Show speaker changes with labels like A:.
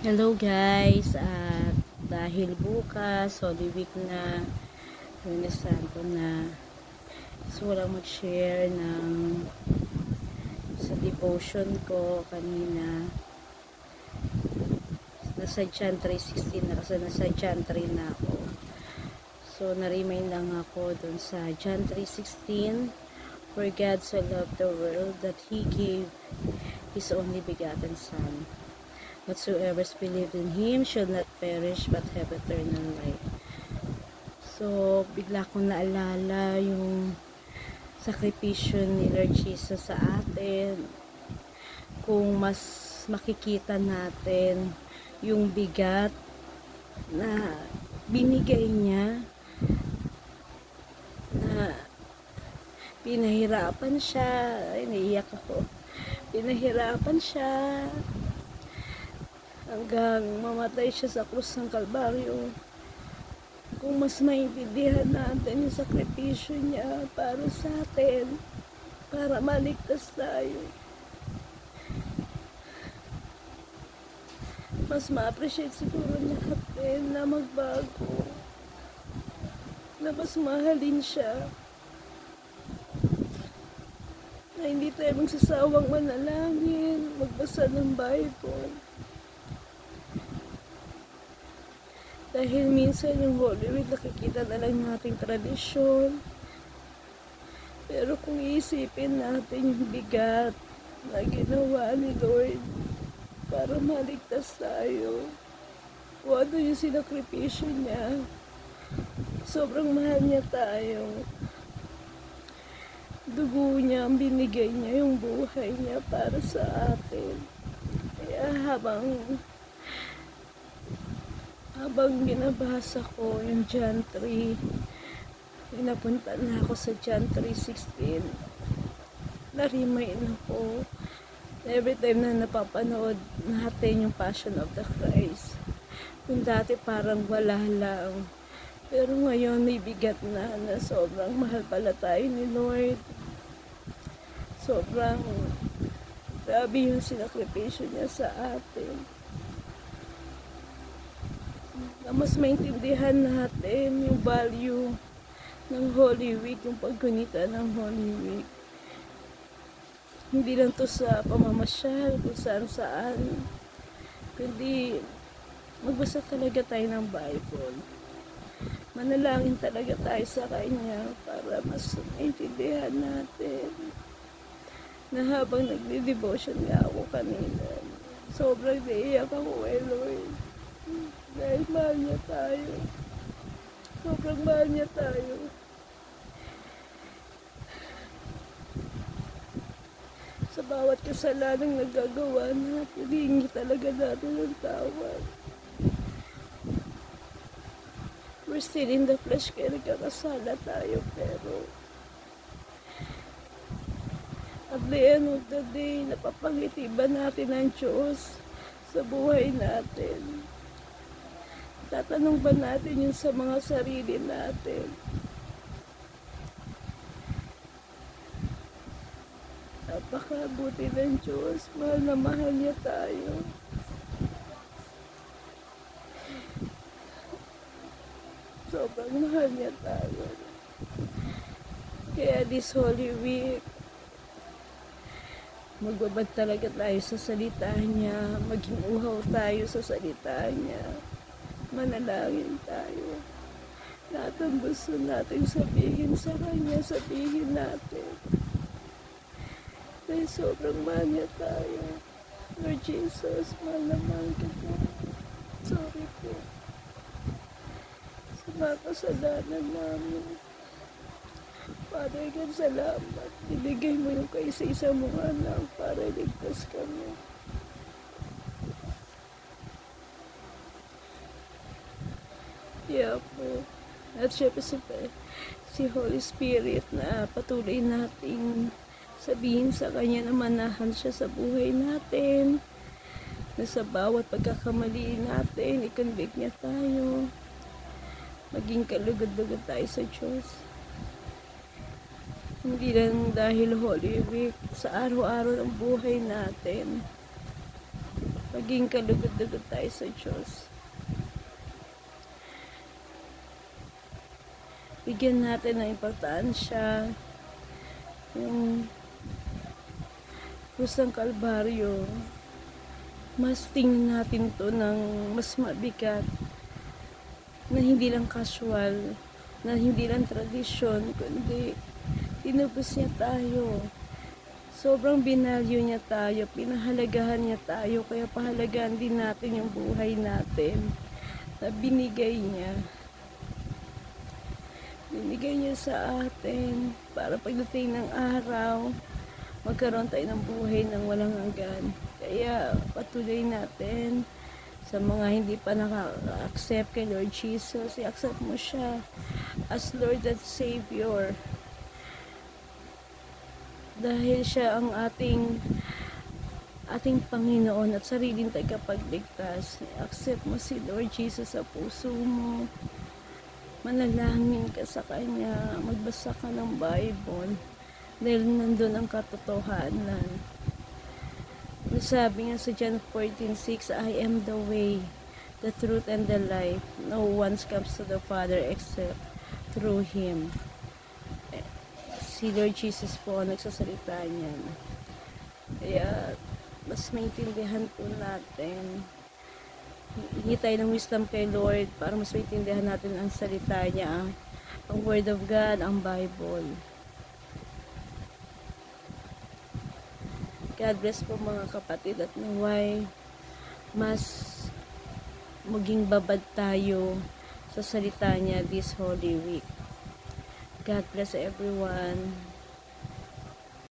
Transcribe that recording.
A: Hello guys, at dahil bukas, Holy Week na, Lunes Santo na, so walang mag-share sa devotion ko kanina. Nasa John 3:16 na kasi nasa John 3 na ako. So na-remind lang ako dun sa John 3:16, for God so loved the world that He gave His only begotten Son. Whatsoever believed in Him should not perish but have eternal life. So, bigla kong naalala yung sakripisyo ni Lord Jesus sa atin. Kung mas makikita natin yung bigat na binigay niya, na pinahirapan siya, ay naiyak ako, pinahirapan siya hanggang mamatay siya sa krus ng Kalbaryo. Kung mas maintindihan natin yung sakripisyo niya para sa atin, para maligtas tayo, mas ma-appreciate siguro natin na magbago, na mas mahalin siya, na hindi tayo magsasawang manalangin, magbasa ng Bible. Dahil minsan yung Holy Week nakikita na lang nating tradisyon. Pero kung iisipin natin yung bigat na ginawa ni Lord para maligtas tayo, kung ano yung sinakripisyo niya, sobrang mahal niya tayo. Dugo niya, ang binigay niya, yung buhay niya para sa atin. Kaya habang binabasa ko yung John 3, pinapunta na ako sa John 3:16, na-remind ako every time na napapanood natin yung Passion of the Christ. Kung dati parang wala lang, pero ngayon may bigat na sobrang mahal pala tayo ni Lord. Sobrang grabe yung sinakripisyo niya sa atin. Na mas maintindihan natin yung value ng Holy Week, yung paggunita ng Holy Week. Hindi lang to sa pamamasyal, kung saan, kundi magbasa talaga tayo ng Bible. Manalangin talaga tayo sa Kanya para mas maintindihan natin. Na habang nagdi-devotion nga ako kanina, sobrang naiyak ako kay Lord. Dahil mahal niya tayo. Sobrang mahal niya tayo. Sa bawat kasalanang nagagawa natin, hihingi talaga natin ng tawad. We're still in the flesh kaya nagkakasala tayo, pero at the end of the day, napapangiti ba natin ang Diyos sa buhay natin? Tatanong ba natin yun sa mga sarili natin? Napakabuti ng Diyos. Mahal na mahal niya tayo. Sobrang mahal niya tayo. Kaya this Holy Week, magbabad talaga tayo sa salita niya. Maging uhaw tayo sa salita niya. Manalangin tayo. Lahat ng gusto natin sabihin sa Kanya, sabihin natin. Dahil sobrang mahal niya tayo. Lord Jesus, mahal na mahal kita. Sorry po sa mga kasalanan namin. Father God, salamat. Ibigay mo yung kaisa-isa mong anak para iligtas kami. Yeah po. At syempre si Holy Spirit na patuloy nating sabihin sa Kanya na manahan siya sa buhay natin. Na sa bawat pagkakamali natin, i-convict niya tayo. Maging kalugod-lugod tayo sa Diyos. Hindi lang dahil Holy Week, sa araw-araw ng buhay natin. Maging kalugod-lugod tayo sa Diyos. Bigyan natin ng importansya yung krus ng Kalbaryo. Mas tingnan natin to ng mas mabigat, na hindi lang casual, na hindi lang tradisyon, kundi tinubos niya tayo. Sobrang binalyo niya tayo, pinahalagahan niya tayo, kaya pahalagahan din natin yung buhay natin na binigay niya. Binigay niya sa atin para pagdating ng araw, magkaroon tayo ng buhay ng walang hanggan. Kaya patuloy natin sa mga hindi pa naka-accept kay Lord Jesus, i-accept mo siya as Lord and Savior. Dahil siya ang ating Panginoon at sariling tagapagligtas. I-accept mo si Lord Jesus sa puso mo. Manalangin ka sa Kanya. Magbasa ka ng Bible. Dahil nandun ang katotohanan. Sabi nga sa John 14:6, I am the way, the truth, and the life. No one comes to the Father except through Him. Si Lord Jesus po ang nagsasalita niyan. Kaya mas maintindihan po natin. Hingi tayo ng wisdom kay Lord para mas maintindihan natin ang salita niya, ang Word of God, ang Bible. God bless po mga kapatid, at naway mas maging babad tayo sa salita niya this Holy Week. God bless everyone.